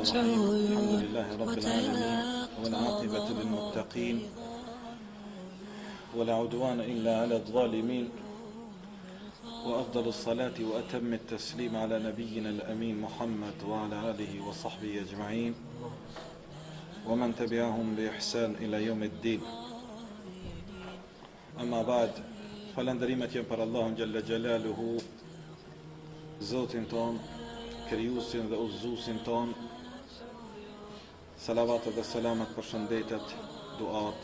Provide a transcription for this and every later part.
الحمد لله رب العالمين والعاقبة للمتقين ولا عدوان إلا على الظالمين وأفضل الصلاة وأتم التسليم على نبينا الأمين محمد وعلى آله وصحبه أجمعين ومن تبعهم بإحسان إلى يوم الدين. أما بعد falënderimet janë për Allahun Gjelle Gjelaluhu, Zotin ton, krijuesin dhe udhëzuesin ton. Salavat dhe selamat për shëndetet, duat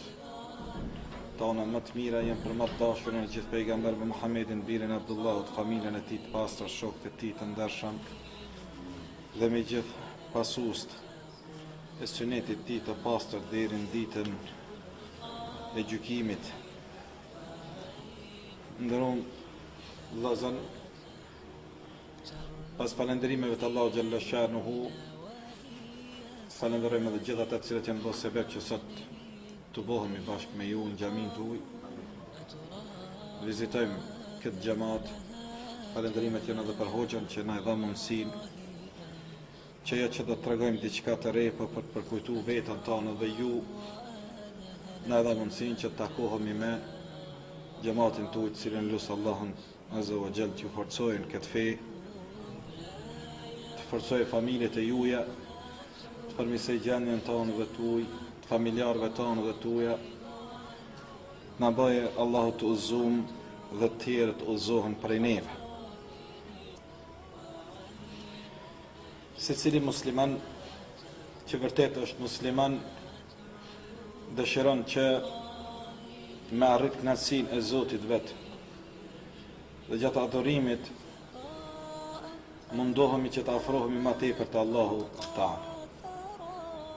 tona më të mira janë për më të dashurin e gjithë pejgamberëve Muhammedin, birin e Abdullahut, familjen e tij të pastër, shokët e tij të ndershëm dhe me gjithë pasust e sunetit të tij të pastër deri në ditën e gjykimit. Ndëron vëllazën, pas falënderimeve të Allahu Gjelle Shanuhu, falenderojmë edhe gjithë ata të cilët janë bërë sebeb që sot të bohemi bashkë me ju në xhamin tuaj. Vizitojmë këtë xhamat. Falënderimet janë edhe për hoxhën që na e dha mundësinë që ajo që do të tregojmë diçka të re për të përkujtuar veten tonë dhe ju na e dha mundësinë që të takohemi me gjamatin tuaj, të cilën lusë Allahun Azza wa Jall që forcojnë këtë fe, të forcojë familjet e juja, të përmirësoj gjendjen tonë dhe tuaj, të familjarëve tonë dhe tuaja, na bëje Allahu të udhëzuam dhe të tjerë të udhëzohen prej neve. Secili musliman që vërtet është musliman dëshiron që me arrit kënaqësinë e Zotit vet. Dhe gjatë adorimit mundohemi që të afrohemi më tepër te Allahu Ta'ala.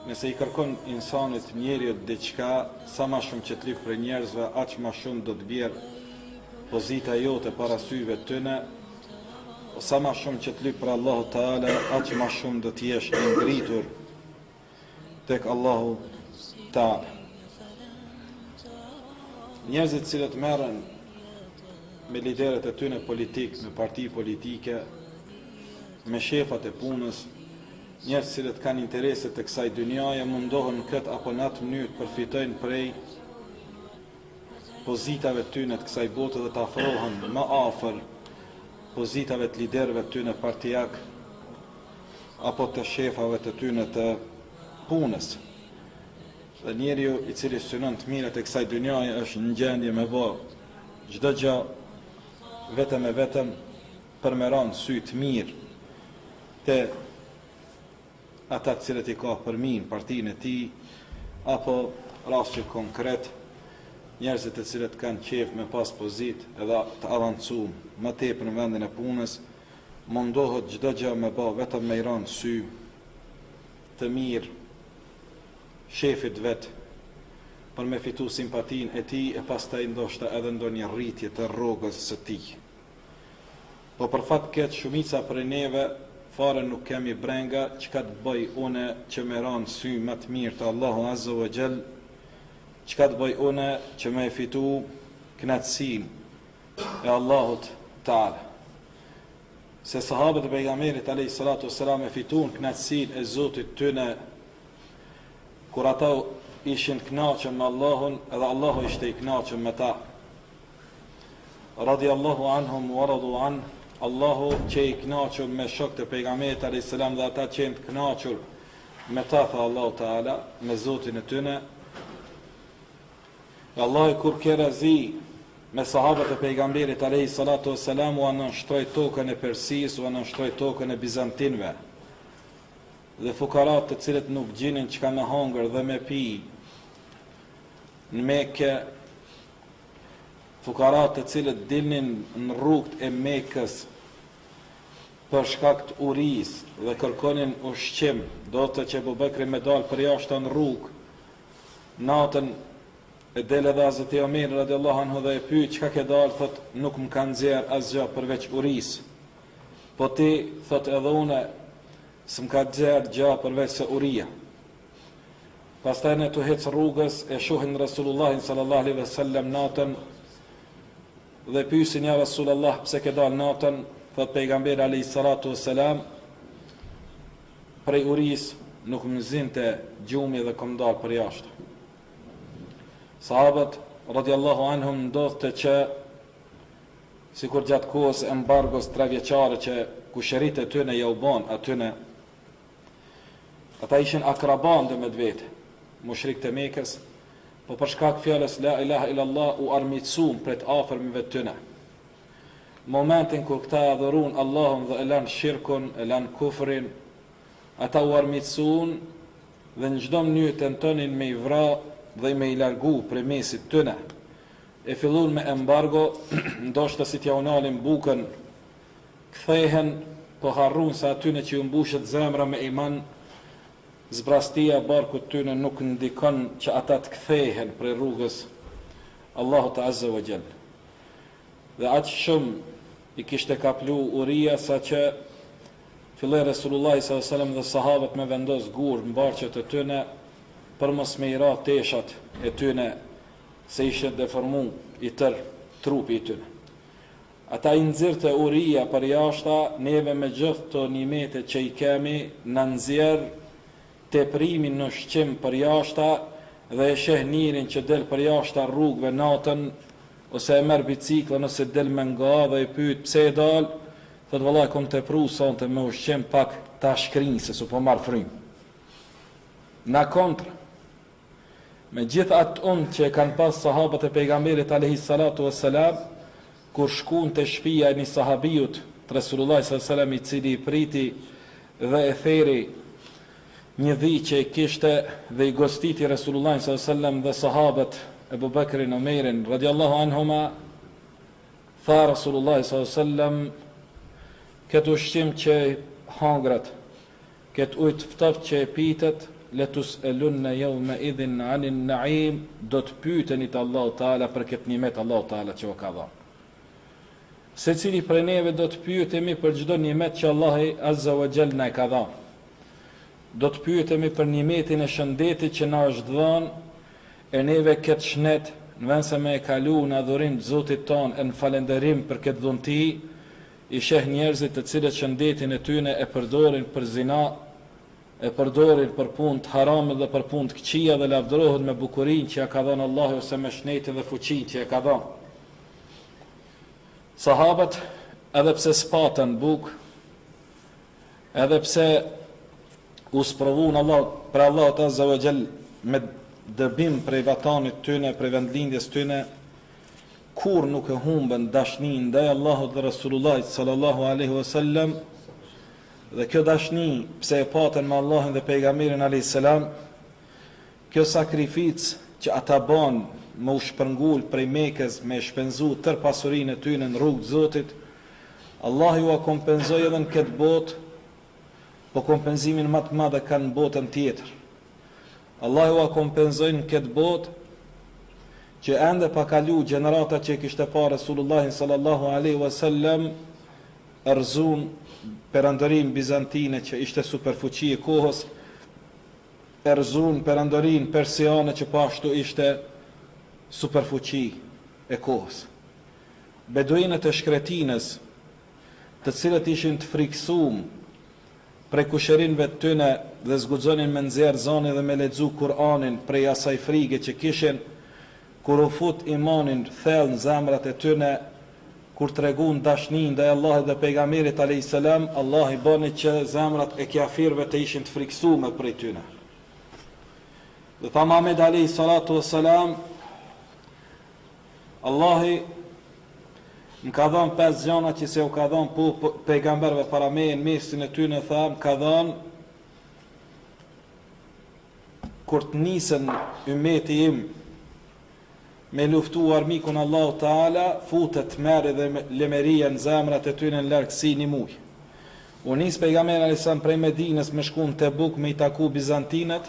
Nëse i kërkon insanit njeriu diçka, sa më shumë që të lyp për njerëzve, aq më shumë do të bjerë pozita jote para syve tyne. Sa më shumë që të lyp për Allahu Ta'ala, aq më shumë do të jesh i ngritur tek Allahu Ta'ala. Njerëzit cilët merren me liderët e tyre politik, me parti politike, me shefat e punës, njerëz cilët kanë interese të kësaj dynjaje, mundohen në këtë apo në atë mënyrë të përfitojnë prej pozitave të tyre të kësaj bote dhe të afrohen më afër pozitave të liderëve të tyre partijak apo të shefave të tyre të punës. Dhe njeriu i cili synon të mirat e kësaj dynjaje është në gjendje me bë çdo gjë vetëm e vetëm për me rënë sy të mirë te ata të cilët i ka përmin partinë e tij, apo rasti konkret njerëzit të cilët kanë qef me pas pozit edhe të avancuar më tepër në vendin e punës, mundohet çdo gjë me bë vetëm me rënë sy të mirë shefit vet për me fitu simpatin e tij e pastaj ndoshta edhe ndonjë rritje të rrogës së tij. Po për fat keq shumica prej neve fare nuk kemi brenga çka të bëj une që me ran sy më të mirë të Allahu Azza wa Jall, çka të bëj une që me fitu kënaqësinë e Allahut Ta'ala. Se sahabët e pejgamberit alayhi salatu wassalam e fituan kënaqësinë e Zotit tyne kur ata ishin kënaqur me Allahun, edhe Allahu ishte i kënaqur me ta. Radiallahu anhum wa radu an, Allahu që i kënaqur me shokët e pejgamberit alayhis salam dhe ata që janë të kënaqur me ta, tha Allahu Ta'ala, me Zotin e tyre. Allahu kur ke razi me sahabët e pejgamberit alayhis salatu wassalam u anështroi tokën e Persisë, u anështroi tokën e bizantinëve. Dhe fukarat të cilët nuk gjinin çka me hongër dhe me pi në Mekë, fukarat të cilët dilnin në rrugët e Mekës për shkak të urisë dhe kërkonin ushqim, do të që Abu Bekri me dalë për jashtë në rrugë, natën e del edhe Hazreti Omer radiallahu anhu dhe e pyet çka ke dalë, thot nuk më kanë nxjerr asgjë përveç urisë. Po ti, thot edhe une s'm ka gjerë gjë përveç se uria. Pastaj ne të hecë rrugës e shohin Rasulullahin sallallahu alaihi wasallam natën dhe pyesin ja Rasulullah pse ke dalë natën, thot pejgamberi alayhi salatu wassalam prej urisë nuk më zinte gjumi dhe kom dalë për jashtë. Sahabët radiallahu anhum ndodhte që sikur gjatë kohës embargos 3 vjeçare që kushërit e tyne ja u ban atyne, ata ishin akraban dhe me dvete, mushrik të Mekës, po për shkak fjalës la ilaha illallah u armiqsuan prej të afërmive të tyne. Momentin kur këta adhurun Allahun dhe elan shirkun, elan kufrin, ata u armiqsuan dhe në çdo mënyrë tentonin me i vra dhe me i largu prej mesit tyne. E fillun me embargo, ndoshta si t'ja unalin bukën, kthehen, po harrun se atyne që ju mbushet zemra me iman, zbrastia barkut tyne nuk ndikon që ata të kthehen prej rrugës Allahut Azza wa Jall. Dhe aq shumë i kishte kaplu uria sa që filloi Resulullah sallallahu alaihi wasallam dhe sahabët me vendos gur mbarqet e tyne për mos me i ra teshat e tyne se ishte deformu i tër trupi i tyne. Ata i nxirrte uria për jashta, neve me gjithë të nimete që i kemi në nxjerr teprimin në shqim për jashta dhe e sheh njërin që del për jashta rrugëve natën ose e merr biciklën ose del me nga dhe i pyet pse e dal, thot vallai kom tepru sonte me ushqim pak ta shkrin se su po marr frym. Na kontra, me gjithë atë që kanë pas sahabët e pejgamberit alayhi salatu wassalam, kur shkuan te shtëpia e një sahabiut të Resulullah sallallahu alaihi wasallam i cili i priti dhe e theri një dhi që i kishte dhe i gostiti Resulullah sallallahu alaihi wasallam dhe sahabët Ebu Bekrin, Omerin radiallahu anhuma, tha Resulullah sallallahu alaihi wasallam, këtë ushqim që hangrat, këtë ujtë ftoft që e pitet, letus elunne yawma idhin anin naim, do të pyeteni të Allahu Teala për këtë nimet Allahu Teala që o ka dhënë. Secili prej neve do të pyetemi për çdo nimet që Allahu Azza wa Jall na ka dhënë. Do të pyetemi për nimetin e shëndetit që na është dhënë, e neve këtë shnet në vend se me e kalu në adhurim të Zotit ton e në falënderim për këtë dhunti, i sheh njerëzit të cilët shëndetin e tyne e përdorin për zina, e përdorin për punë të harame dhe për punë të këqija dhe lavdërohen me bukurinë që ja ka dhënë Allahu ose me shnetin dhe fuqinë që ja ka dhënë. Sahabët, edhe pse spatën bukë, edhe pse u sprovun për Allahut Azza wa Jall me dëbim prej vatanit tyne, prej vendlindjes tyne, kur nuk e humbën dashnin ndaj Allahut dhe Resulullah sallallahu alaihi wasallam. Dhe kjo dashni, pse e patën me Allahun dhe pejgamberin alayhis salam, kjo sakrificë që ata ban me u shpërngul prej Mekës, me shpenzu tër pasurinë e tyre në rrugë të Zotit, Allah ju a kompenzoi edhe në këtë botë, po kompenzimin më të madh kanë në botën tjetër. Allah ju a kompenzoi në këtë botë që ende pa kalu gjenerata që kishte pa Resulullah sallallahu alaihi wasallam, erzun perandorin bizantine që ishte superfuqi e kohës, erzun perandorin persiane që pashtu ishte superfuqi e kohës. Beduinët e shkretinës, të cilët ishin të friksuar prej kushërinëve të tyne dhe zguxonin me nxjerr zani dhe me lexu Kur'anin prej asaj frige që kishin, kur u fut imanin thellë në zemrat e tyne, kur tregun dashnin ndaj Allahut dhe pejgamberit alayhis salam, Allah i bani që zemrat e kafirëve të ishin të friksuar prej tyne. Dhe tha Muhammed alayhis salatu wassalam, Allahi më ka dhënë 5 gjëra që se u ka dhënë pejgamberëve para meje, në mesin e tyre tha, më ka dhënë kur të nisën ummeti im me luftu armikun Allahu Teala, futet merë dhe lemeria në zemrat e tyre në largësi një muj. U nis pejgamberi alayhis salam prej Medinës me shku në Tebuk me i taku bizantinët,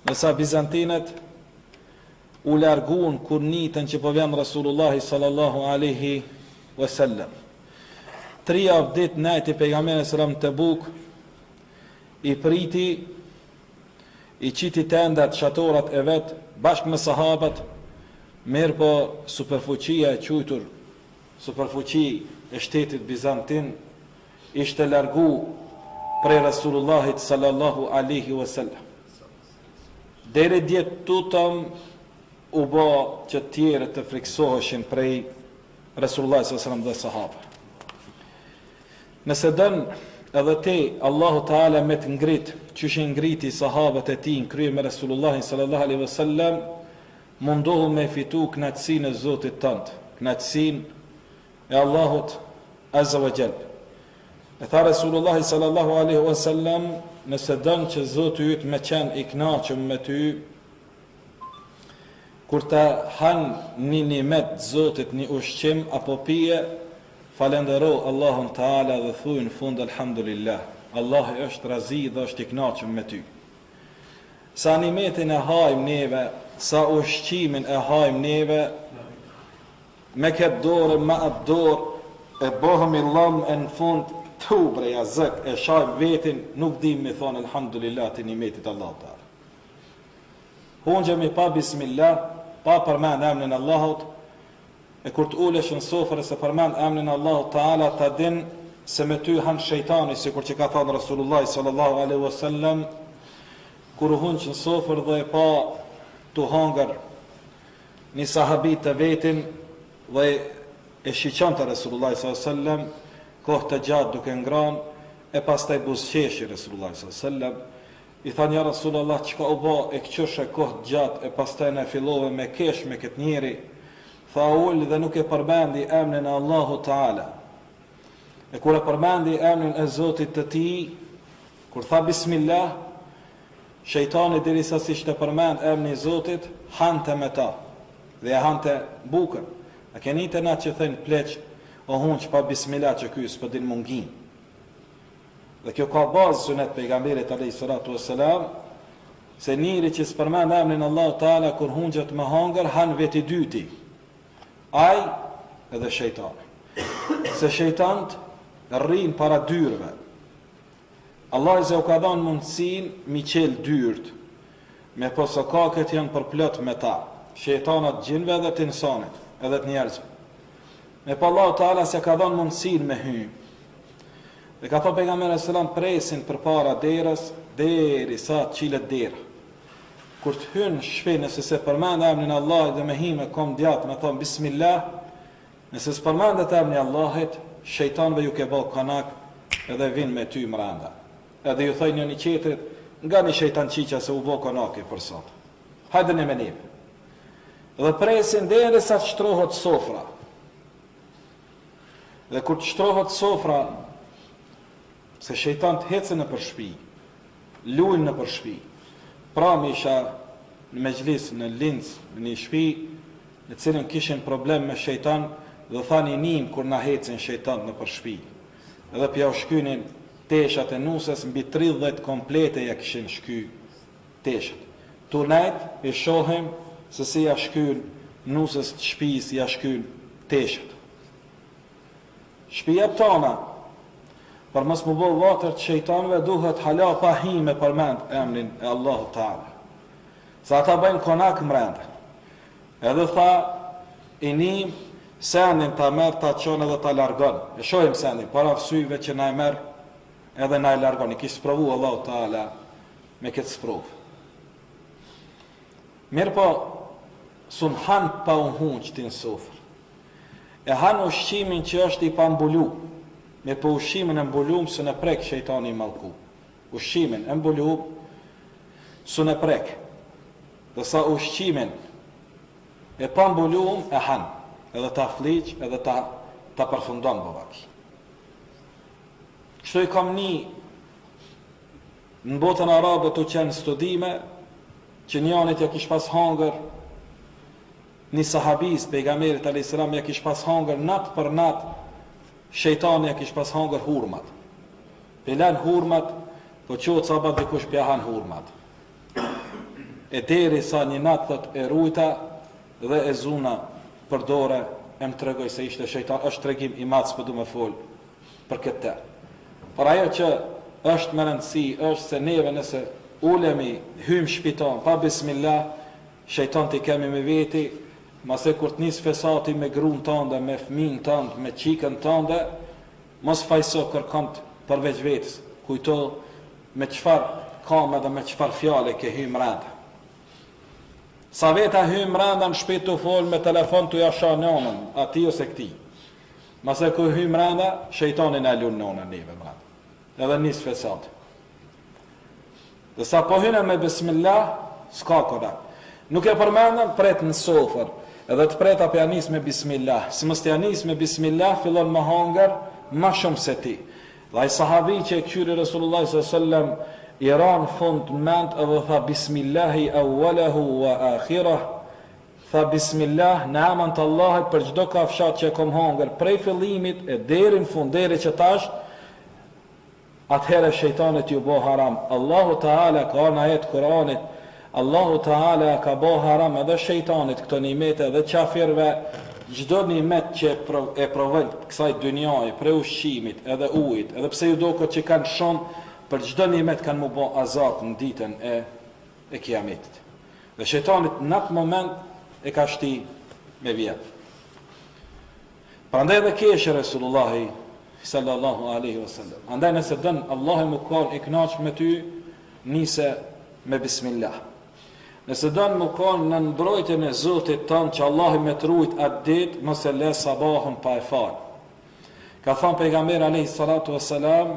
nësa bizantinët u largun kur nitën që po vjen Rasulullahi sallallahu alaihi wasallam. 3 javë ditë najti pejgamberi sallallahu në Tebuk, i priti, i qiti tendat, shatorat e vet, bashkë me sahabët, mirë po superfuqia e quajtur, superfuqi e shtetit bizantin, ishte largu prej Rasulullahit sallallahu alaihi wasallam. Deri djetë tutëm u bë që tjere të friksoheshin prej Rasulullahit sallallahu alaihi wasallam dhe sahabëve. Nëse dën edhe te Allahu Teala me të ngrit, qysh i ngriti sahabët e tij në krye me Rasulullahin sallallahu alaihi wasallam, mundohu me fitu knatësinë e Zotit tënd, knatësinë e Allahut azza wa jall. E tha Rasulullahi sallallahu alaihi wasallam, nëse dën që Zoti yt me qenë i kënaqur me ty, kur ta han një nimet Zotit, një ushqim apo pije, falendero Allahun Teala dhe thuj në fund alhamdulillah. Allah është razi dhe është i kënaqur me ty. Sa nimetin e hajmë neve, sa ushqimin e hajmë neve, me këtë dorë, me atë dorë, e bohëm i lamë e në fund të ubreja zëk, e shajmë vetin, nuk dim me thonë alhamdulillah të nimetit Allah Teala. Hungjemi pa bismillah, pa përmend emrin Allahut, e kur të ulesh në sofër e se përmend emrin Allahut Teala, ta din se me ty han shejtani, si kur që ka thënë Rasulullah sallallahu alaihi wasallam, kur u hunq në sofër dhe e pa të hangër një sahabi të vetin dhe e shiqon të Rasulullah sallallahu alaihi wasallam, kohë të gjatë duke ngran, e pastaj buzëqeshi Rasulullah sallallahu alaihi wasallam, i thanë ja Rasulullah, çka u bë, e këqoshe kohë të gjatë, e pastaj ne fillove me kesh me këtë njeri. Tha ul dhe nuk e përmendi emrin e Allahu Teala. E kur e përmendi emrin e Zotit të tij, kur tha bismillah, shejtani derisa si ishte përmend emrin e Zotit, hante me ta dhe e hante bukën. A keni të na që thënë pleq, o hunq pa bismillah që ky s'po din mungin. Dhe kjo ka bazë sunet pejgamberit alayhi salatu wassalam, se njëri që s'përmend emrin Allahu Teala kur hunxhet me hangër, han veti dyti. Aj edhe shejtani. Se shejtant rrin para dyrëve. Allah i u ka dhënë mundësinë mi qel dyrt, me posa kakët janë përplot me ta, shejtanat gjinve dhe të insanit, edhe të njerëzve. Me pa Allah Teala se ka dhënë mundësinë me hy. Dhe ka thënë pejgamberi sallallahu alajhi wasallam, presin përpara derës deri sa të qilet dera. Kur të hynë shpinë, nëse se përmend emrin Allahit dhe me hime kom djatë me thonë bismillah, nëse së përmendet emri Allahit, shejtanëve ju ke bë kanak edhe vinë me ty mrenda. Edhe ju thënë një qetrit, nga një shejtan qiqa se u bë kanaki për sot. Hajde në menim. Dhe presin deri sa të shtrohet sofra. Dhe kur të shtrohet sofra, se shejtant hecën në për shtëpi, luajnë në për shtëpi. Pra me isha në mejlis, në linc, në një shtëpi, në cilën kishin problem me shejtan, dhe thani nim kur na hecin shejtant në për shtëpi. Edhe pja u shkynin teshat e nusës, mbi 30 komplete ja kishin shky teshat. Tunajt i shohim se si ja shkyn nusës të shtëpis, ja shkyn teshat. Shtëpia tona, për mos më bëllë vatër të shejtanëve, duhet hala pa hi me përmend emrin e Allahu Teala. Sa ata bëjnë konak mrenda. Edhe tha, i nim, sendin ta merë, ta qonë edhe ta largon. E shojmë sendin, para fsyve që na e merë, edhe na e largon. I kishë sprovu Allahu Teala me këtë sprovë. Mirë po, sun han pa unhun që ti në sofër. E han ushqimin që është i pambulu. Me po ushqimin e mbulum së në prek shejtani i mallku. Ushqimin e mbulum së në prek. Dhe sa ushqimin e pa mbulum e han. Edhe ta fliq, edhe ta përfundon bëvaki. Kështu i kam një në botën arabe të qenë studime, që njanit ja kish pas hangër, një sahabis, pejgamberit a.s. ja kish pas hangër natë për natë, shejtani ja kish pas hangër hurmat. Pelan hurmat, po qotë sabat dhe kush pjahan hurmat. E deri sa një natë thot e rujta dhe e zuna për dore, e më tregoj se ishte shejtan, është tregim i matës për du me folë për këtë ter. Por ajo që është më rëndësi, është se neve nëse ulemi, hymë shpiton, pa bismillah, shejtan t'i kemi me veti, mase kur t'nis fesati me gruën tënde, me fëmin tënde, me qikën tënde, mos fajso kërkont përveç vetës. kujto me çfarë kam edhe me çfarë fjale ke hy mrenda. Sa veta hy mrenda në shtëpi të fol me telefon të jasha nonën, ati ose këti. Mase ku hy mrenda, shejtani na lun nonën neve mrenda. Edhe nis fesat. Dhe sa po hyne me bismillah, s'ka koda. Nuk e përmendëm pret në sofër, edhe të preta për janis me bismillah. Si mës të janis me bismillah, fillon më hangër, ma shumë se ti. Dhe ai sahabi që e kyri Resulullah s.a.s. I ran fund në mend edhe tha bismillahi awwalahu wa akhirah. Tha bismillah në emën të Allahit për çdo kafshat që e kom hangër prej fillimit e deri në fund, deri që tash, atëherë shejtanit ju bo haram. Allahu Teala ka në ajet Kur'anit, Allahu Teala ka bo haram edhe shejtanit këto nimete dhe qafirve, çdo nimet që e provojnë kësaj dynjaje, prej ushqimit, edhe ujit, edhe pse ju do që kanë shumë, për çdo nimet kanë mu bo azat në ditën e kiametit. Dhe shejtanit në atë moment e ka shti me vjetë. Prandaj dhe keshë Resulullahi sallallahu alaihi wasallam. Andaj nëse dën Allahu më kon i kënaq me ty, nise me bismillah. Nëse dën më kon në mbrojtjen e Zotit ton që Allahu më trujt atë ditë, mos e lë sabahun pa e fal. Ka thënë pejgamberi alaihi salatu wassalam,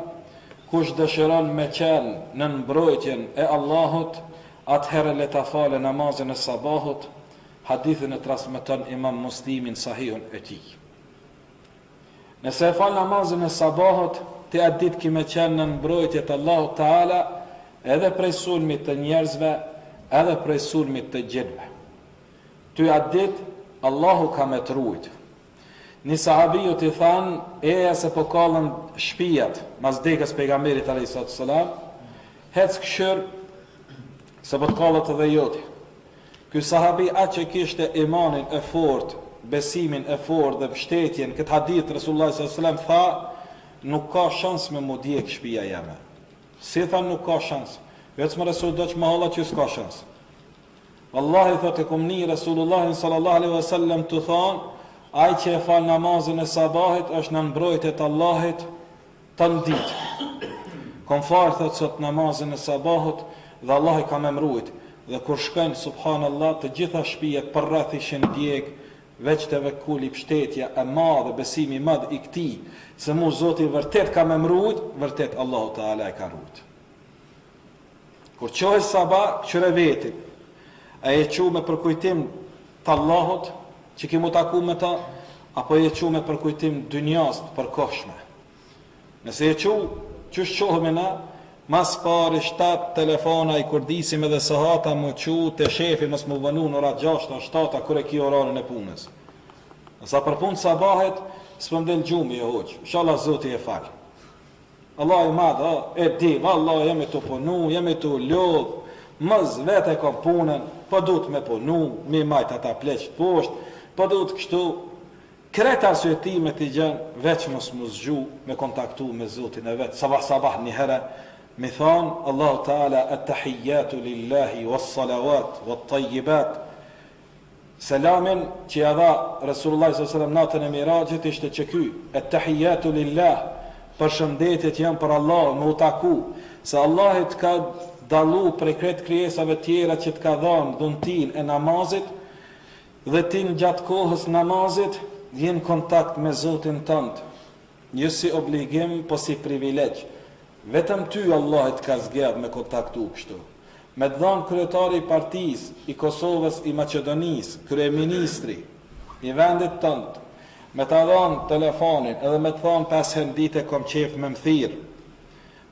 kush dëshiron me qenë në mbrojtjen e Allahut, atëherë le ta falë namazin e sabahut. Hadithin e transmeton Imam Muslimin sahihun e tij. Nëse e fal namazin e sabahut, ti atë ditë ki me qenë në mbrojtje të Allahut Teala, edhe prej sulmit të njerëzve, edhe prej sulmit të gjinëve. Ty atë ditë, Allahu ka me të rujtë. Një sahabiju t'i thanë, eja se po kallën shpijat, mas dekës pejgamberit a.s. Hec këshër, se po t'kallët edhe joti. Ky sahabi atë që kishte imanin e fort, besimin e fort dhe mbështetjen, këtë hadith Resulullah s.a.s. tha, nuk ka shans me mu djek shpija jeme. Si tha nuk ka shans? Vecë më Resul do që më hallat që s'ka shans. Wallahi thot e kumni Resulullahin sallallahu alaihi wasallam të thonë, ai që e fal namazin e sabahit është në mbrojtjet e Allahit të ditë. Kom farë thot sot namazin e sabahut dhe Allah i ka me mrujt. Dhe kur shkojnë subhanallah të gjitha shtëpijet për rreth ishin djeg, veç të vekuli pështetja e madhe, besimi madh i këtij, se mu Zoti vërtet ka me mrujt, vërtet Allahu Teala e ka rujt. Kur qohë sabah, qëre vetin, a e qu me përkujtim të Allahut, që ki mu taku me ta, apo e qu me përkujtim dynjas të përkohshme. Nëse e qu, qësh qohëme na, mas pari 7 telefona i kurdisim edhe sahata më qu të shefi mës më vënu në ora 6-7 kër e ki orarin e punës. Nësa për punë sabahet, së pëmdel gjumi e hoqë, inshallah Zoti e falë. Allah i madhë, e di, Allah jemi të punu, jemi të lodhë, mëz vete kom punën, po du të me punu, mi majtë ata pleqët poshtë, po du të kështu, kreta arsjetimet i gjenë, veç mos më zgju me kontaktu me Zotin e vetë, sabah një herë, mi thonë, Allahu Teala, at-tahiyyatu lillahi, was-salawat, wat-tayyibat. Selamin që ja dha Resulullah s.a.s. natën e Mirajit ishte që ky, at-tahiyyatu lillah, përshëndetjet janë për Allah, më u taku, se Allahit ka dalu prej kretë krijesave tjera që të ka dhanë dhuntin e namazit, dhe ti në gjatë kohës namazit, vjen kontakt me Zotin tënd, një si obligim, po si privilegj. Vetëm ty Allahit ka zgjedh me kontaktu kështu. Me të dhanë kryetari i partisë, i Kosovës, i Maqedonisë, kryeministri, i vendit tënd, me të dhanë telefonin, edhe me të thonë 5 herë dite kom qef me më thirë,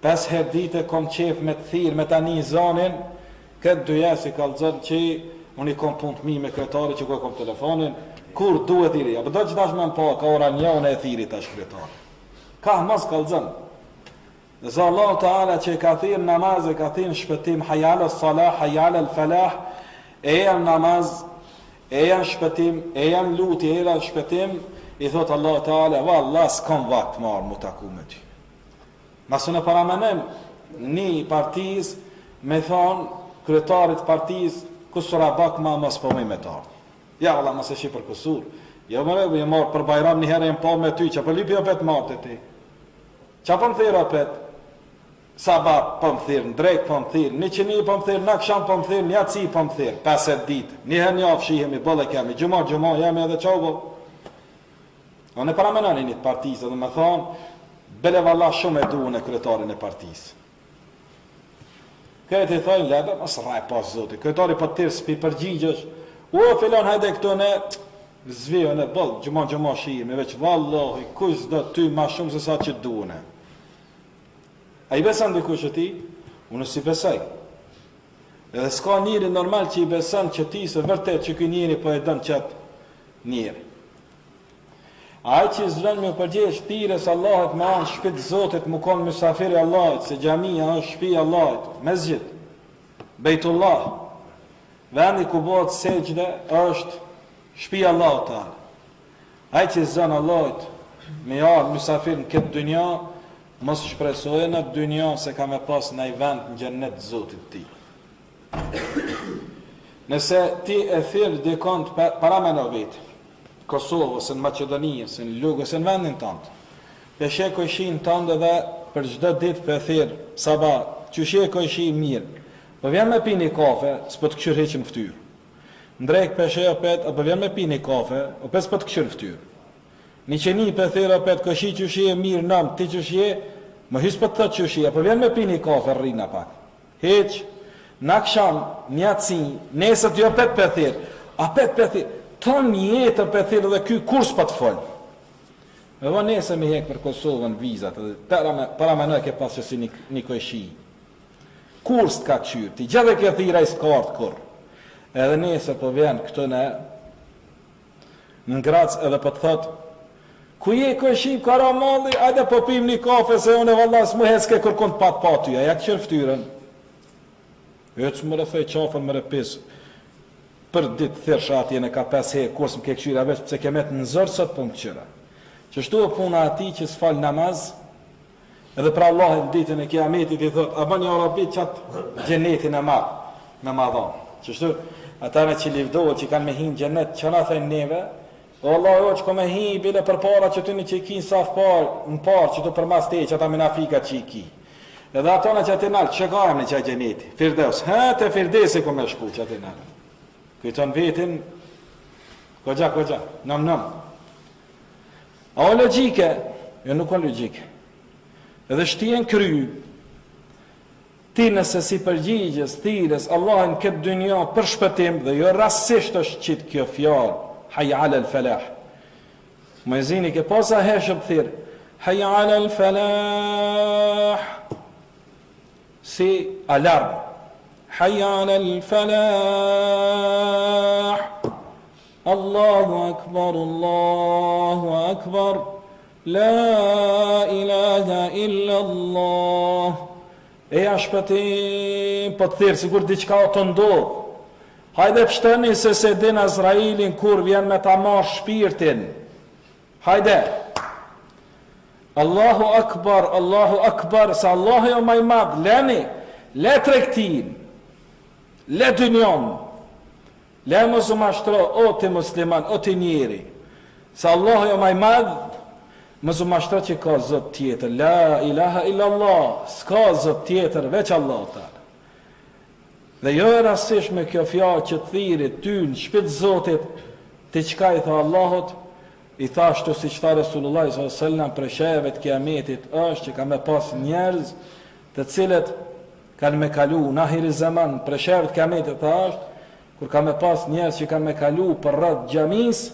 5 herë dite kom qef me të thirë, me të një zanin, këtë dyja si kalëzën që unë i kom punë të mi me kryetari që ku e kom telefonin, kur duhet thiri, apo do që tash me më pa, ka ora një unë e thiri tash kryetari. Ka mas kalëzën. Dhe zë Allah Teala që ka thirë namaz e ka thirë shpëtim, hajale salah, hajale falah, e janë namaz, e janë shpëtim, e janë luti, e janë shpëtim, i thotë Allah Teala, va Allah s'kam vakt marë mu taku me ty. Masu në paramenem, një partiz me thonë, kryetarit partiz, kusura bak ma mos pëmëj me tarë. Ja, Allah mëse shi për kusur. Jo më rëbë, marë për bajram një herë e më pa me ty, që për lipi opet marë të ti. Që për më thirë opet? Sabat po më thirr, në drejt po më thirr, në qeni po më thirr, në akşam po më thirr, në jaci po më thirr, 50 ditë. Një herë një javë shihemi, bolle kemi, gjuma jemi edhe çau bo. Unë e paramenoni një partisë, dhe me thonë, bele valla shumë e duhen e kryetarin e partisë. Këtë i thojnë, lebe, mos rraj pas zoti, kryetari po tërë s'pi përgjigjesh, filon hajde këto ne, zvijo ne, boll, gjuma shihemi, veç vallahi, kush do ty ma shumë se sa që duhen. A i besan dikush që ti? Unë si besaj. Edhe s'ka njëri normal që i besan që ti se vërtet që këj njëri po e dënë qëtë njëri. A i që i zdojnë me përgjesh tires Allahit me anë shpit Zotit mu konë mysafiri Allahit, se gjamia është shpi Allahit, mesgjid, Bejtullah, vendi ku bëhet sejdë është shpi Allahit talë. A i që i zdojnë Allahit me anë mysafir në këtë dynja, mos shpresojë në dynja se ka me pas në i vend në gjennet Zotit ti. Nëse ti e thirë dikon para me në vetë, Kosovë, ose në Macedoni, ose në Lugë, ose në vendin tëndë, pe sheko ishin tëndë dhe për çdo ditë për thirë, sabah, që sheko ishin mirë, për vjen me pi një kafe, s'po të këshur heqim ftyrë. Ndrejk për sheko pet, për vjen me pi një kafe, o pet s'po të këshur ftyrë. Një qeni për thirë, o pet, këshi që shie mirë nëmë, ti që shie, më hysë për të thëtë që shie, për vjen me pi një kafe, rrina pak. Heq, në akşam, një atësi, nesët jo pet për thirë, a pet për thirë, ton jetër për thirë dhe ky kurs për të folë. Me vë nesë me hekë për Kosovën vizat, para me në ke pasë që si një kojshi. Kurs të ka qyrë, ti gjithë ke thira i s'kartë kur. Edhe nesë për vjen këtë në ngracë edhe për të thëtë, ku je kojshi, kara malli, ajde po pim një kafe, se unë e vallas mu heske kërkon të patë patyja, ja këqër ftyrën. Ecë më rëthej qafën më rëpisë, për ditë thirësha atje në ka 5 herë, kurse më ke këqyra veç, pëse kemet në zërë sot për më këqyra. Që shtu e puna ati që s'fal namaz, edhe pra Allah e ditën e kiametit i thot, a bën një arabit qatë gjenetin e madhë, me madhon. Që shtu, atane që livdohet që kanë me hinë gjenet, që na thejnë neve, o Allah jo që ko me hinë, bile për para që ty një që i kinë saf parë, në parë, që tu për mas te, që ata minafika që i ki. Edhe atona që ati nalë, që ka në që gjeneti, Firdeus, te Firdesi ko me shku që ati nalë. Kujton vetin, kogja, nëm. A o logike? Jo nuk o logike. Edhe shtien kry, ti nëse si përgjigjes, thires, Allahin këtë dynja për shpëtim, dhe jo rasisht është qitë kjo fjallë, hayya ala al-falah. Muezini ke posa heshëp thirë, hayya ala al-falah, si alarm. Hayya ala al-falah, Allahu akbar, la ilaha illa Allah. Eja shpëtim, po të thirë, sigur diqka o të ndodhë. Hajde pështëni se se din Azrailin kur vjen me ta marrë shpirtin. Hajde. Allahu akbar, se Allahu jo maj madhë, leni, le trektin, le dynjon, le mos u mashtro, o ti musliman, o ti njeri, se Allahu jo maj madhë, mos u mashtro që ka zot tjetër, la ilaha illa Allah, s'ka zot tjetër, veç Allah ta. Dhe jo e rasish me kjo fjallë që të thirit, ty në shpit Zotit, të qka i tha Allahot, i thashtu si që tha Resulullah s.a.s. për sheve të kiametit është që ka me pas njerëz të cilët kanë me kalu në ahiri zaman, për sheve të kiametit është, kur ka me pas njerëz që kanë me kalu për rrët gjamis,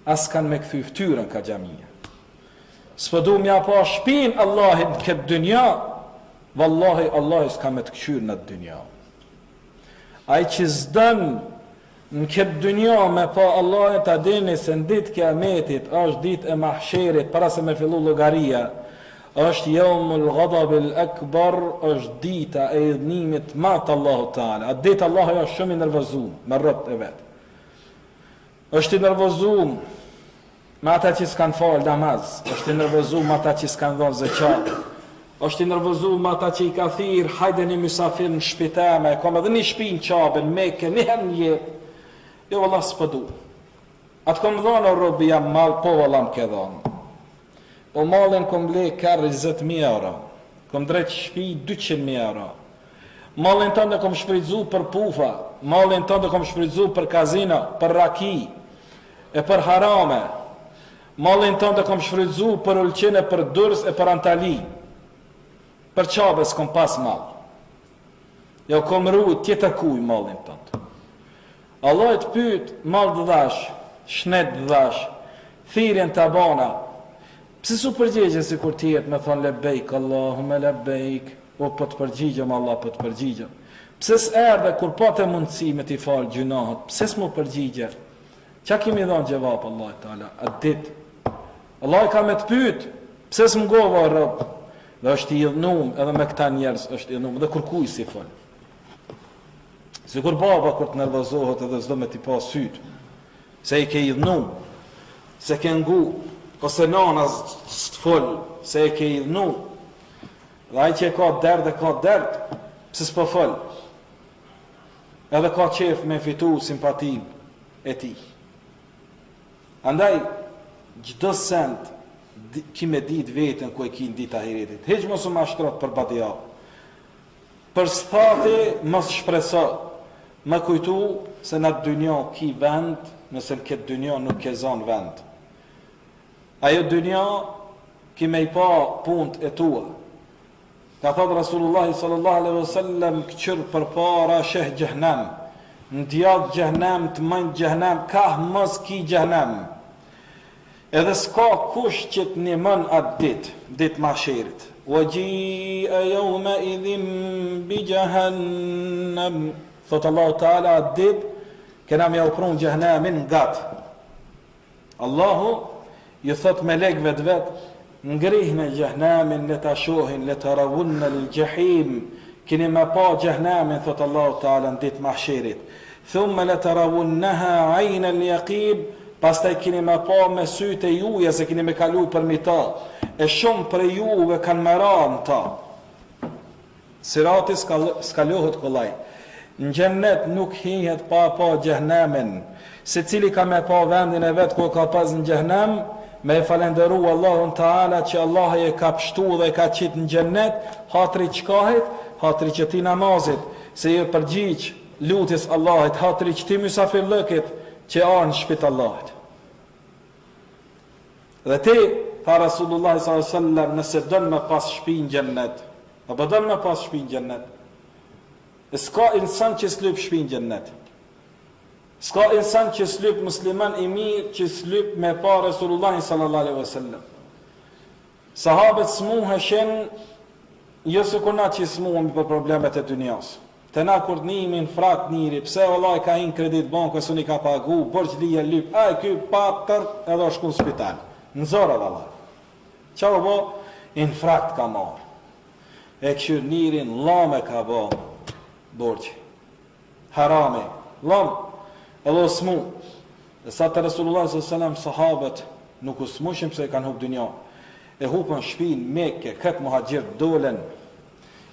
as kanë me këthy ftyrën ka gjamia. S'pëdu mja pa shpin Allahin këtë dynja, vallahi Allah s'ka me të këshyrë në të dynja. Ai që zdën në këtë dynja me pa Allah të adini se në ditë kiametit është ditë e mahsherit para se me fillu logaria, është jaumul ghadabil akbar, është dita e idhnimit matë Allahu Ta'ala. Atë ditë Allahu është shumë i nervozum me rrët e vetë. është i nervozum me ata që s'kan falë namaz, është i nervozum me ata që s'kan dhënë zeqat, është i nervozum me ata që i ka thirr hajde një mysafir në shpitame, kam edhe një shtëpi në Çabën, Mekë, një herë në jetë. Jo valla s'po du. Atë kom dhënë robi jam mall, po valla më ke dhënë. Po mallin kom ble ka 20.000 euro. kom drejt shtëpi 200.000 euro. Mallin tënd e kom shfrytzu për pufa, mallin tënd e kom shfrytzu për kazino, për raki, e për harame. Mallin tënd e kom shfrytzu për ulqin e për durs e për antali. Për qabe s'kom pas mall. Jo kom rru tjetër kuj mallin tënd. Allah e të pyet, mall të dhash, shnet të dhash, thirrjen të abana. Pse su përgjigjen si kur tjetë me thonë lebejk, Allahume lebejk, o po të përgjigjem, Allah po të përgjigjem. Pse s'erdhe kur pa të mundësi me t'i falë gjunahat, pse s'mu përgjigje? Qa kemi dhonë gjevap Allah ta'ala, atë dit. Allah ka me të pyet, pse s'mgova rëb, dhe është i idhnum, edhe me këta njerës është i idhnum, dhe kur kuj si falë. Si kur baba kur të nervozohet edhe s'do me t'i pa syt, se i ke idhnum, se ke ngu, ose nana s'të fol, se e ke idhnu, dhe ai që e ka derd, pse s'po fol, edhe ka qef me fitu simpatin e ti. Andaj, gjdo send, ki me dit vetën ku e ki në dit ahiretit, heq mos u mashtrot për badia, për stati mos shpreso, më kujtu se në dynja ki vend, nëse në këtë dynja nuk ke zon vend. Ajo dynja ki me i pa punt e tua. Ka thot Rasulullah sallallahu alaihi wasallam, këqyr për para sheh gjehnem, në djad gjehnem, të mënd gjehnem, ka mos ki gjehnem. Edhe s'ka kush që të një mën atë dit mahsherit. Wa gjia jaume idhim bi gjehnem, thot Allahu Ta'ala atë dit, kena me uprun gjehnemin gat. Allahu ju thot me legve të vet, ngrihne gjehnamin, le ta shohin, le ta ravunne lil gjehim, kini me pa gjehnamin, thot Allahu Ta'ala në dit mahsherit. Thumme le ta ravunneha ajnë lë jaqib, pastaj kini me pa me syte juja, se kini me kalu për mi ta, e shumë për juve kanë me ranë ta. Sirati s'kalohet kollaj. Në gjennet nuk hihet pa gjehnamin, se cili ka me pa vendin e vetë ku ka pas në gjehnem, me e falenderu Allahun Ta'ala që Allah e ka pështu dhe e ka qitë në gjennet, hatri qkahit, hatri që ti namazit, se i përgjigj lutis Allahit, hatri që ti mysafir lëkit, që anë shpit Allahit. Dhe ti, tha Rasulullah s.a.s. nëse dënë me pas shpi në gjennet, apo dënë me pas shpi në gjennet, s'ka insan që s'lyp shpi në gjennet. S'ka insan që s'lyp musliman i mirë që s'lyp me pa Rasulullah sallallahu alaihi wasallam. Sahabët smuheshen jo se kur na që smuhemi për problemet e dunjas. Te na kur nimi në frak njëri, pse vallai ka in kredit banko, s'uni ka pagu, borx lije lyp, ai ky pa tërt edhe shku në spital. Në zora vallai. Çao bo in frak ka marr. E këshyr njërin lame ka bo borxhi. Harame, lam edhe osmu. Dhe sa të Rasulullah s.a.s. sahabët nuk usmushim se e kanë hup dynja. E hupën shpinë Mekke, këtë muhajgjirë dolen,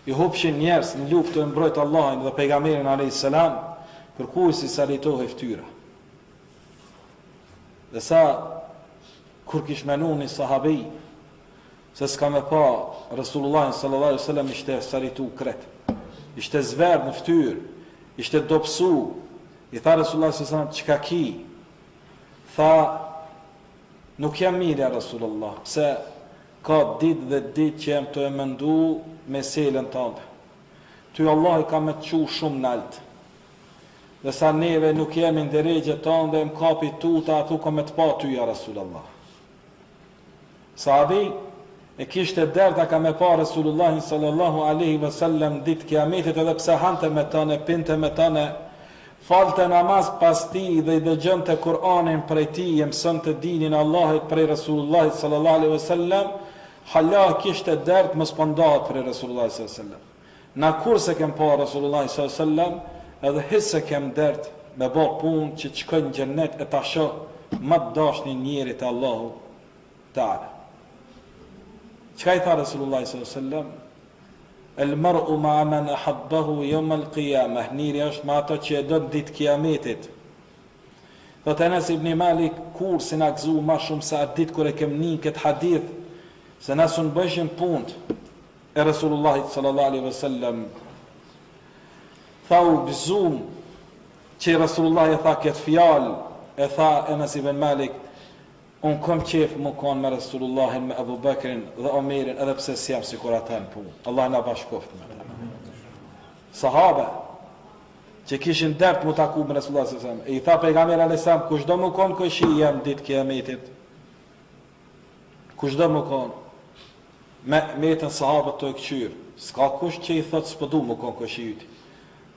i hupshin njerës në luftë të mbrojtë Allahin dhe pejgamberin a.s. kërkuesi sa ritohi ftyra. Dhe sa kur kish menu një sahabi se s'ka me pa Rasulullah s.a.s. ishte saritu kret, ishte zverë në ftyrë, ishte dopsu. I tha Rasulullah s.a.s. qka ki? Tha, nuk jam mirë ja Rasulullah, pse ka dit dhe dit që jem të e mëndu me selën tënde. Ty Allah i ka me të qu shumë nalt. Dhe sa neve nuk jemi në deregje tënde, më kapi tuta, atu ka me të pa ty ja Rasulullah. Sahabi e kishte derta ka me pa Rasulullah sallallahu alaihi wasallam dit kiametit, edhe pse hante me tëne, pinte me tëne, falte namaz pas ti dhe i dëgjënte Kur'anin prej ti, e mësonte dinin Allahit prej Rasulullah sallallahu alaihi wasallam, hala kishte dert mos pondohet prej Rasulullah sallallahu alaihi wasallam. Na kur se kem pa Rasulullah sallallahu alaihi wasallam, edhe hisse kem dert me bë punë që të shkoj në xhennet e ta shoh më të dashnin njerit e Allahu Ta'ala. Çka i tha Rasulullah sallallahu alaihi wasallam? El mar'u ma man ahabbahu yawm al-qiyamah, njeri është me ato që e don ditë kiametit. Thot Anas ibn Malik, kur se na gëzu ma shumë se atë ditë kur e kem nin këtë hadith, se na sun bëshim punë, e Resulullahit sallallahu alaihi wasallam, tha u gëzum që Resulullah e tha këtë fjalë, e tha Enes ibn Malik, unë kom qef më kanë me Resulullahin, me Abu Bakrin dhe Omerin, edhe pse si jam si kur ata në punë. Allah na bashkoft me ta. Sahabe që kishin dert mu taku me Resulullah sallallahu alaihi wasallam, i tha pejgamberi alaihi salam, kushdo më kanë koshi jam ditë kiametit. Kushdo më kanë me metën sahabët të e këqyrë, s'ka kush që i thot s'pëdu më kanë koshi yti.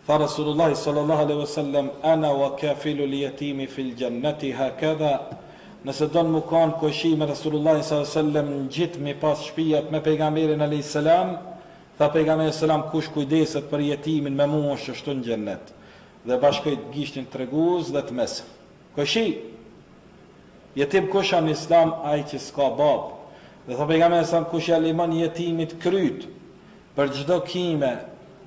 Tha Resulullah sallallahu alaihi wasallam, ana wa kafilu li yatimi fil jannati hakadha. Nëse donë më kanë koshi me Resulullah sallallahu alaihi wasallam në gjithë me pas shtëpiat me pejgamberin alaihi salam, tha pejgamberi salam, kush kujdeset për jetimin me mua është ashtu në xhennet. Dhe bashkëjt gishtin treguz dhe të mes. Koshi jetim kush në Islam ai që s'ka bab. Dhe tha pejgamberi salam, kush ja liman jetimit kryt për çdo kime,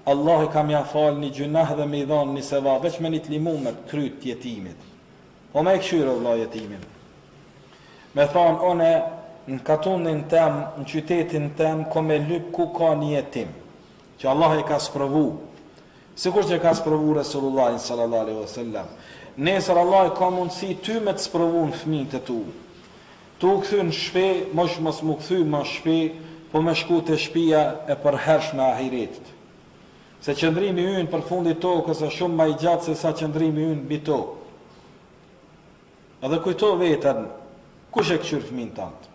Allah i kam ja fal një gjunah dhe me i dhonë një sevap, veç me një të limu me kryt jetimit. O me e këshyrë Allah jetimin. Me thonë, one në katunin tem, në qytetin tem, ko me lyp ku ka një jetim, që Allah i ka sprovu. Sikur që ka sprovu Resulullah sallallahu alaihi wasallam. Nesër Allah i ka mundësi ty me të sprovu në fëmijët e tu. Tu këthy në shpe, mos mu këthy më shpe, po me shku të shpia e përhershme ahiretit. Se qëndrimi ynë për fundit tokës është shumë më i gjatë se sa qëndrimi ynë mbi tokë. Edhe kujto vetën, kush e këqyr fëmin tantë?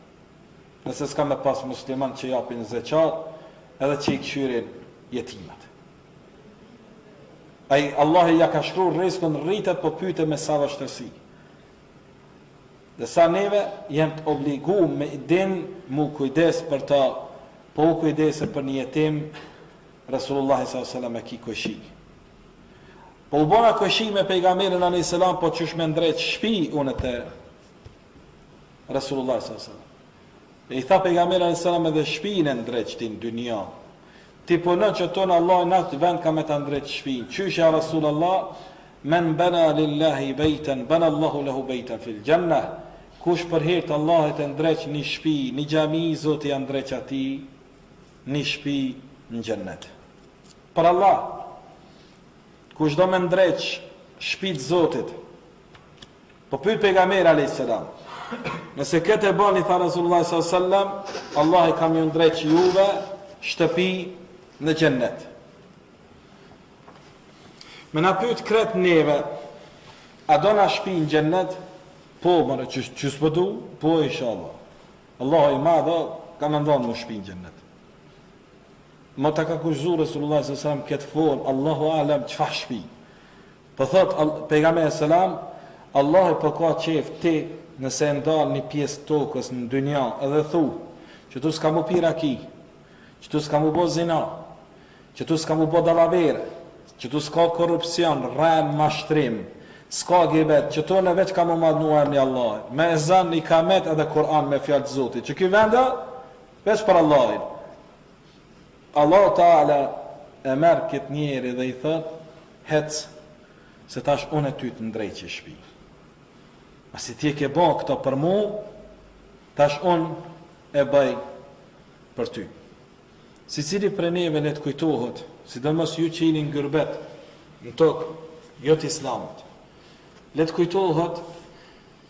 Nëse s'ka me pas musliman që japin zeqat, edhe që i këqyrin jetimat. Allah ja ka shkruar rrezikun rritet, po pyete me sa vështirësi. Dhe sa neve jem të obligu me din mu kujdes për ta, po u kujdese për një jetim, Resulullah s.a.s. e ki koshi. Po u bona koshi me pejgamberin a.s. po qysh me ndrejt shpi unë të Resulullah s.a.s. E i tha pejgamberin a.s. edhe shpin e ndrejt qëtin dynja. Ti punon që tonë Allah në atë vend ka me të ndrejt shpin. Qysh ja Resulullah, men bana lillahi bejten, bana Allahu lehu bejten fil gjennah. Kush për hirtë Allahit e ndrejt një shpi, një gjami, Zoti ja ndrejt ati një shpi në gjennet. Për Allah, kush do me ndrejt shpit Zotit, po pyet pejgamberi a.s. Nëse këtë e bani, tha Rasulullah s.a.s. Allah i kam ju ndrejt juve shtëpi në gjennet. Me na pyet kret neve, a do na shpi në gjennet? Po, mërë, që s'pëdu? Po, inshallah. Allah i madha, ka me ndonë më shpi në gjennet. Më të ka kushzu Resulullah s.a.s. këtë formë, Allahu alem qfa shpi. Për thot, pejgamberi s.a.s. Allah i përka qef ti nëse ndalë një pjesë tokës në dynja, edhe thu, që tu s'ka mu pira ki, që tu s'ka mu bo zina, që tu s'ka mu bo dalavere, që tu s'ka korupcion, rren, mashtrim, s'ka gibet, që tu në veç ka mu madnuar një Allah, me ezan një kamet edhe Kur'an me fjallë të Zotit, që ky venda, veç për Allahin. Allah Ta'ala e merë këtë njeri dhe i thët, hec, se tash unë e ty të ndrejt që shpi. A si ti e ke ba këto për mu, tash unë e bëj për ty. Si cili për neve le të kujtohet, si dhe mos ju që jeni në gërbet, në tokë, jo të islamit, le të kujtohet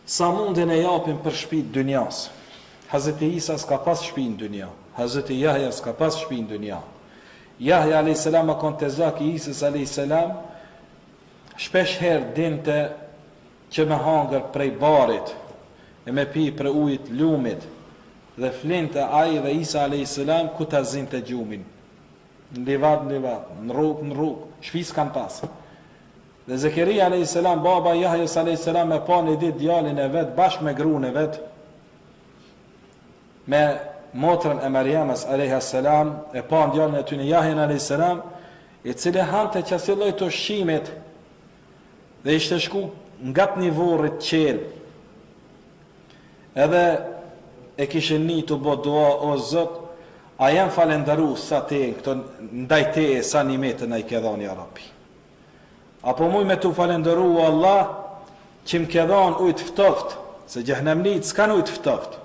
sa mundin e japin për shpi të dynjas. Hazreti Isa s'ka pas shpi në dynja, Hazreti Jahja s'ka pas shpi në dynja. Jahja a.s. a konë të zaki Isis a.s. shpesh herë dinte që me hangër prej barit e me pi për ujit lumit dhe flinte ai dhe Isa a.s. ku ta zinte gjumin. Në livat, në rrug, shpis kanë pas. Dhe Zekeria a.s. baba Jahjes a.s. me pa një dit djalin e vet bashkë me gruan e vet, me motrën e Mariamës a.s. e pa në djallën e ty në Jahjen a.s. i cili hante që asilloj të shqimit dhe ishte shku nga të një vorrit qel. Edhe e kishin një të bo dua, o Zot, a jam falendaru sa te, këto ndaj te e sa një metën a i kedhan ja Rabbi. Apo muj me të falendaru, o Allah, që më kedhan ujtë ftoft, se gjehnemnit s'kan ujtë ftoft.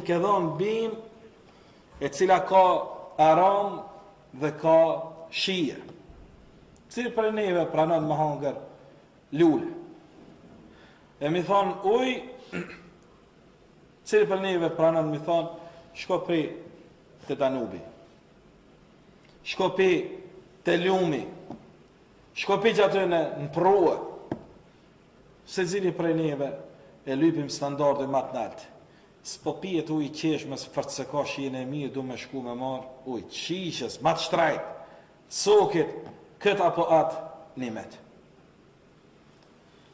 ke dhënë bim e cila ka aram dhe ka shije. Cili për neve pranon më hangër lule. E mi thonë uj, cili për neve pranon mi thonë, shko pri të Danubi, shko pri të Lumi, shko pri që aty në pruë. Se cili për neve e lypim standarde më të lartë. S'po pijet uj qesh me fërtë se ka shien e mirë, du me shku me marë uj qishës, ma të shtrajt, sokit, këtë apo atë nimet.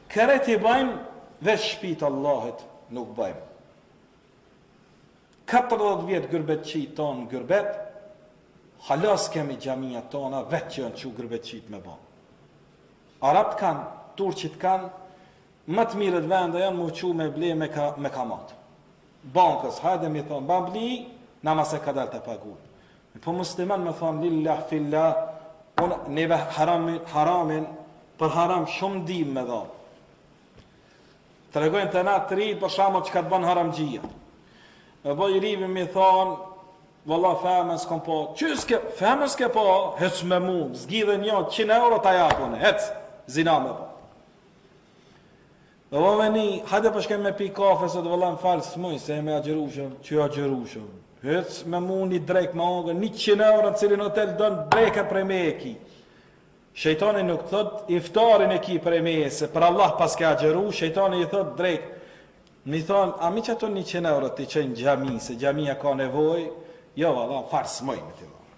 Kërët i bajmë, veç shpitë Allahit nuk bajmë. 40 vjetë gërbet qitë tonë në gërbet, halas kemi gjamia tona, vetë që janë që gërbet qitë me ba. Arabt kanë, Turqit kanë, më të mirët vende janë mu qu me ble me kamat. Bankës, hajde mi thonë, ban bli, nama se ka dalë të pagunë. Po musliman me thonë, lillah, fillah, unë neve haramin, për haram shumë dim me dhonë. Të regojnë të natë të rritë, për shamo që ka të banë haram gjia. E bo i rivim mi thonë, valla femën s'kom po, femën s'ke po, hec me mu, zgjidhe një, 100 euro të japone, hec, zina me po. Dhe vë veni, hajde përshkem me pi kafe, se të vëllam falë s'muj, se e me agjerushëm, që agjerushëm. Hec me mu një drejk ma ongë, 100 euro në cilin hotel dënë drejke prej me e ki. Shejtani nuk thot, iftarin e ki prej me e, se për Allah pas ke agjeru, shejtani i thot drejk. Mi thonë, a mi që ato 100 euro të i qenë gjami, se gjamia ka nevoj, jo vëllam, falë s'muj me të vëllam.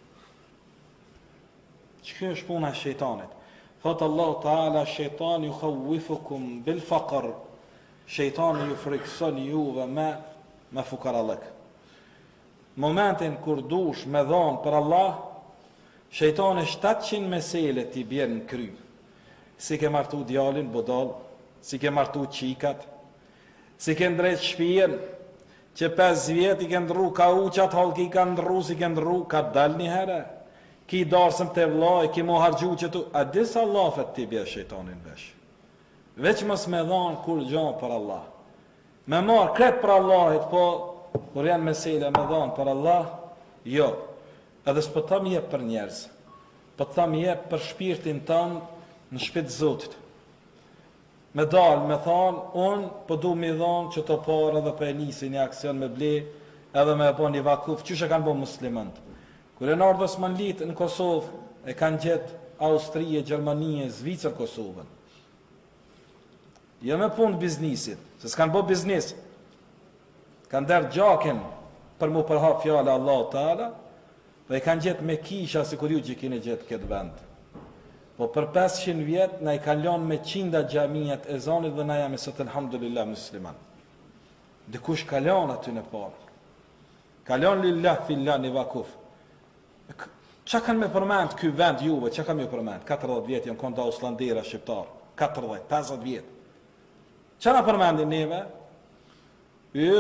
Që kjo është puna shejtanit? Thotë Allah Ta'ala, shejtani ju khawwifukum bil faqr, shejtani ju frikson juve me fukarallëk. Momentin kur dush me dhonë për Allah, shejtani 700 mesele t'i bjerë në kry. Si ke martu djalin, budal, si ke martu qikat, si ke ndrejt shpijen, që 5 vjet i ke ndru ka uqat, halki i ka ndru, si ke ndru, ka dal një herë. Ki darsëm të vlaj, ki mo hargju që tu, a disa lafet t'i bje shejtanin vesh. Veç mës me dhanë kur gjanë për Allah. Me marë kretë për Allahit, po, kur janë mesele me dhanë për Allah, jo. Edhe s'po tham jep për njerëz, po tham jep për shpirtin tanë në shpirt Zotit. Me dalë, me thanë, unë po du mi dhanë që të parë edhe për e nisi një aksion me ble, edhe me po një vakuf, që kanë bo muslimant. Kër e në ardhës më litë në Kosovë, e kanë gjetë Austrije, Gjermanie, Zvicër, Kosovën. Jo me punë biznisit, se s'kanë bo biznis. Kanë derë gjakin për mu përhap fjale Allah Ta'ala, dhe e kanë gjetë me kisha si kur ju që kini gjetë këtë vend. Po për 500 vjetë, na i kanë lanë me 100 gjamiat e zanit dhe na jam e sot elhamdulillah musliman. Dikush ka lanë aty në parë. Ka lanë lillah fillah një vakuf. Qa kanë me përmend këj vend juve, qa kanë me përmend? 40 vjet janë konda Oslandera shqiptar, 40, 50 vjet. Qa na përmendin neve?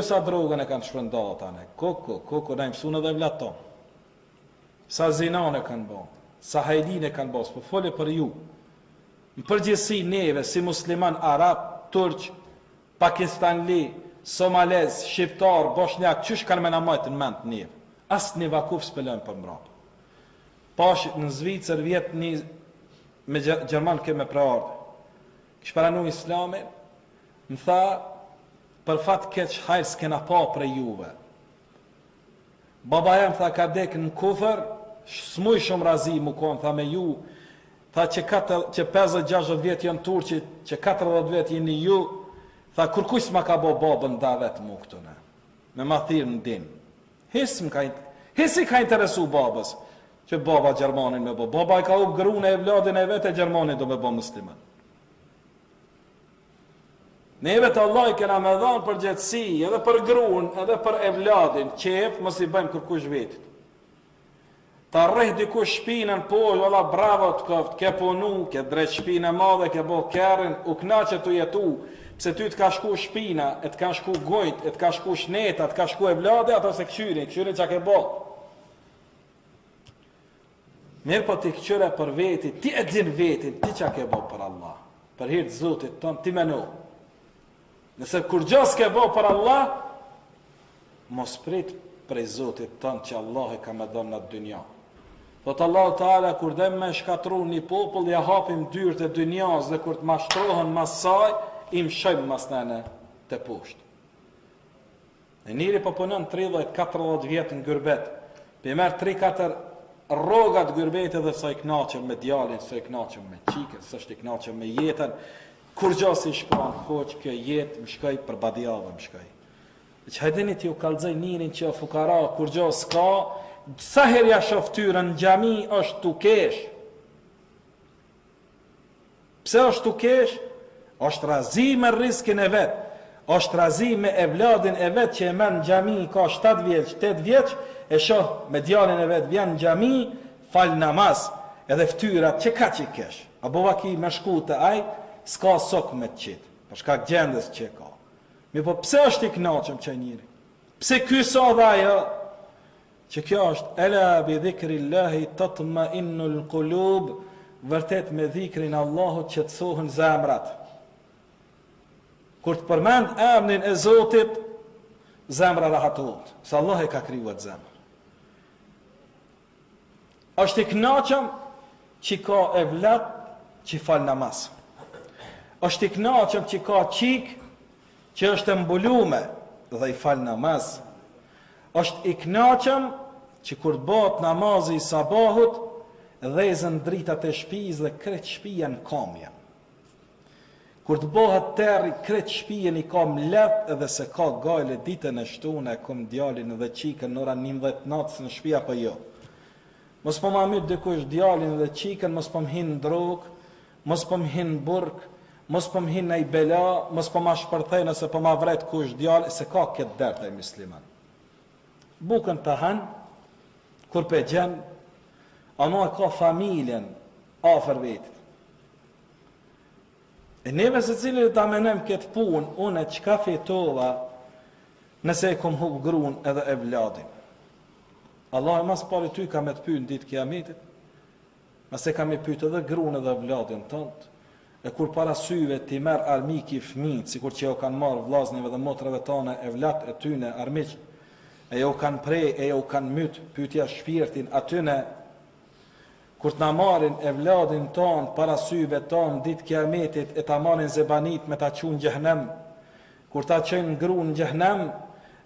Sa drogën e kanë shpërndat anë, koko, na imësun edhe vlatë tonë. Sa zinane kanë bo, sa hajline kanë bo, s'po fole për ju. Në përgjithësi neve, si musliman, arab, turq, pakistanli, somalez, shqiptar, boshnjak, qysh kanë me namajtë në mend neve? Asë një vakuf s'pëllën për mrapë. Pash në Zvicër vjetë një me Gjerman keme praardë. Kishë paranu islamin, më tha, për fatë keq hajrë s'kena pa prej juve. Baba jem tha ka dekë në kufër, s'muj shumë razi mu konë, tha me ju, tha që 50-60 vjetë janë Turqit, që 40 vjetë jeni ju, tha kërkuj s'ma ka bo babën da vetë mu këtune, me ma thirë në din. Hesi ka interesu babës, që baba Gjermanin me bo. Baba i ka u grune e vladin e vete, Gjermanin do me bo musliman. Neve të Allah i kena me dhanë për gjëtësi, edhe për grun, edhe për e vladin, qef, mos i bëjmë kërkush vetit. Ta rrih dikush shpinën, po, jolla bravo të këft, ke punu, ke drejt shpinë madhe, ke bo kërën, u knaqe të jetu, pse ty të ka shku shpina, e të ka shku gojt, e të ka shku shneta, e të ka shku e vlade, ato se këqyrin që ke bo. Mirë po ti këqyre për veti, ti e din vetin, ti që ke bo për Allah, për hirtë Zotit ton, ti menu. Nëse kur gjës ke bo për Allah, mos prit prej Zotit tënë që Allah e ka me dhënë në dynja. Thot Allahu Teala, kur dhe me shkatru një popull, ja hapim dyrët e dynjas dhe kur të mashtrohen mas saj, im shëjmë mas nene të poshtë. E njëri po punon 30-40 vjetë në gërbet, për merë 3-4 rogat gërbete dhe sa i knaqëm me djalin, sa i knaqëm me qikën, sa i knaqëm me jetën, kur gjasi shkon, hoq kjo jetë më shkoj për badjavë më shkoj. Që hajdeni t'ju kalzaj njërin që fukara, kur gjasi s'ka, sa herja shoftyrën në gjami është tu kesh. Pse është tu kesh? është razi me riskin e vetë, është razi me evladin e vetë që e merë në gjami, ka 7 vjeç, 8 vjeç, e shoh me djalin e vetë, vjen në gjami, fal namaz, edhe ftyrat, që ka që i kesh? A bova ki me shku të aj, s'ka sok me të qitë, për shka gjendës që ka. Mi po pse është i knaqëm që njëri? Pse ky sa dhe ajo? Që kjo është, ela bi dhikrillahi tatma innul qulub, vërtet me dhikrin Allahut që të sohën zemrat. Kur të përmend emrin e Zotit, zemra rahatohet, se Allah e ka krijuar zemrën. Është i kënaqëm që ka evlat që fal namaz. Është i kënaqëm që ka qik që është mbulume dhe i fal namaz. Është i kënaqëm që kur bëhet namazi i sabahut, dhezën dritat e shtëpisë dhe krejt shtëpia në kamja. Kur të bëhet terri, krejt shtëpia i kam lehtë edhe se ka gajle ditën e shtunë, e kom djalin dhe qikën në ora 11 natës në shtëpi apo jo. Mos po ma myt dikush djalin dhe qikën, mos po m'hin në drogë, mos po m'hin në burg, mos po m'hin në i bela, mos po ma shpërthej nëse po ma vret kush djalin, se ka këtë dertë e musliman. Bukën të hanë, kur pe gjenë, ama ka familjen afer vetit. E neve se cilë ta menem këtë punë, une qka fitova nëse e kom hub grun edhe e vladin. Allah e mas pari ty ka me të pynë ditë kiametit, nëse ka me pytë edhe grun edhe vladin tëndë, e kur para syve ti merë armiki i fëmijët, si kur që jo kanë marë vllaznive dhe motrave tane e vlat e tyne armiq, e jo kanë prej, e jo kanë mytë, pytja shpirtin atyne, kur të na marrin e vladin ton, para syve ton, ditë kiametit, e ta marrin zebanit me ta qunë gjehnem, kur ta qenë grun gjehnem,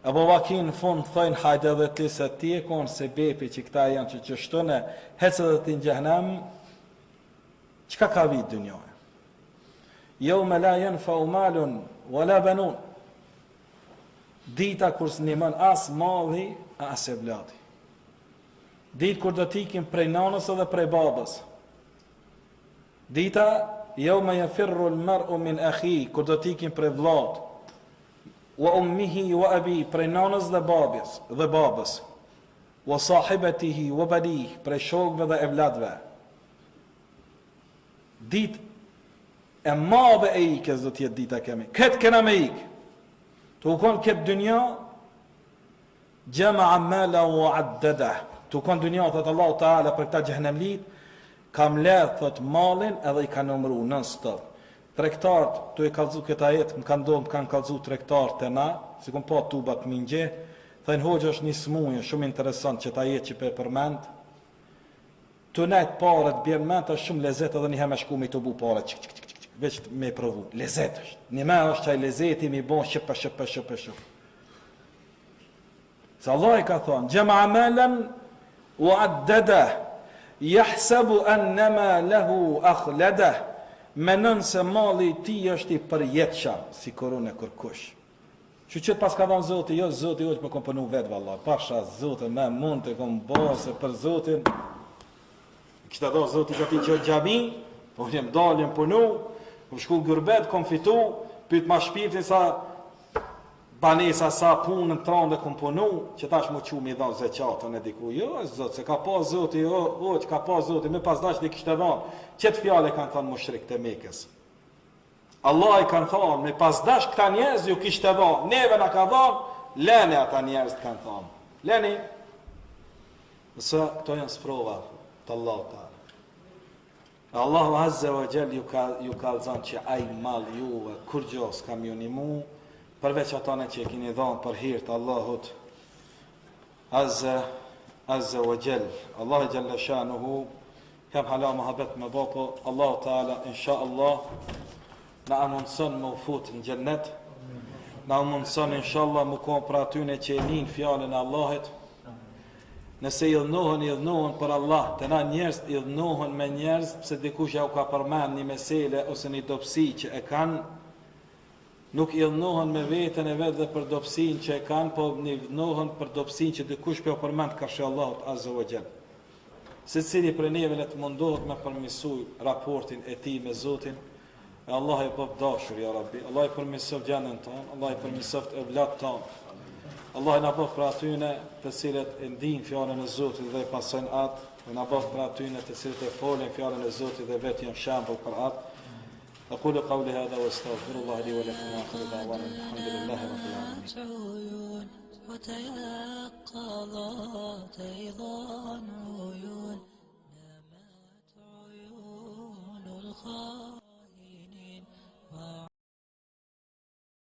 e bovakin në fund thojnë, hajde dhe ti se ti e konë se bepi që këta janë që qështëne, hecë dhe ti në gjehnem, qka ka vitë dënjojë? Jo me la jenë fa umalun, wala banun. Dita kur së njëmën as madhi, as e vladi. Ditë kur do t'ikim prej nanës edhe prej babës. Dita, jo me jafirru l'mar'u min akhi, kur do t'ikim prej vllad, wa ummihi wa abi, prej nanës dhe babës, wa sahibatihi wa banih, prej shokëve dhe evladve. Ditë e madhe e ikës do t'jetë dita kemi. Këtë kena me ikë. Të u konë këtë dynja, gjema amela u addeda. Të u konë dynja, thëtë Allahu Teala për këta gjehnemlit, kam ledhë, thëtë malin, edhe i ka nëmru, non-stop. Trektarët, të i kalzu këta jetë, më kanë kalzu trektarët të na, si kom pa tubat mingje, thënë hoqë është një smuje, shumë interesant që ta jetë që për përmend, të nejtë parët, bjerë ment, është shumë lezet edhe një me shku me të bu parët, veç me provu, lezet është. Një me është qaj lezeti mi bon shëpë. Se Allah i ka thonë, gjema amelen u addede, jahsebu ennema lehu akhlede, menën se mali ti është i përjetësham, si korun e kërkush. Që qëtë pas ka thonë Zoti, jo Zoti është me kom përnu vetë, valla, pasha Zoti, me mund të kom bose për Zotin, kështë do Zoti që ti që gjami, po jem daljem përnu, kom shku gërbet, kom fitu, pyt ma shpirtin sa banesa, sa punën tron dhe kom punu, që tash mu qu mi dha zeqatën e diku, jo, Zot, se ka pa Zoti, që ka pa Zoti, me pas dash një kishte dhanë, qëtë fjale kanë thonë mushrik të Mekës. Allah i kanë thonë, me pas dash këta njerëz ju kishte dhanë, neve na ka dhanë, lene ata njerëz kanë thonë. Leni, nëse këto janë sprova të Allah ta. Allahu Azza wa Jall ju ka zënë që ai mal juve kur gjos kam ju një mu, përveç atane që e kini dhanë për hir të Allahut, Azza wa Jall. Allah Jalla Shanuhu kam hala muhabbet me bako Allah Taala insha Allah na amundson me u fut në xhennet, na amundson inshallah me kon për atyne që e nin fjalën e Allahit. Nëse idhnohen për Allah, të na njerëz idhnohen me njerëz pse dikush ja u ka përmend një mesele ose një dobësi që e kanë, nuk idhnohen me veten e vet dhe për dobësinë që e kanë, po idhnohen për dobësinë që dikush po përmend kafshë Allahut Azza wa Jall. Secili prej neve le të mundohet me përmirësuj raportin e tij me Zotin. E Allah e po dashur ya Rabbi. Allah e përmirësoft gjendën tonë, Allah e përmirësoft evlat tonë. Allah na bëf për atyne të cilët e ndin fjalën e Zotit dhe pasojnë atë, dhe na bëf për atyne të cilët e folin fjalën e Zotit dhe vetë janë shembull për atë. أقول قولي هذا واستغفر الله لي ولكم وآخر دعوانا الحمد لله رب العالمين. وتيقظت أيضا عيون نامت عيون الخاطئين.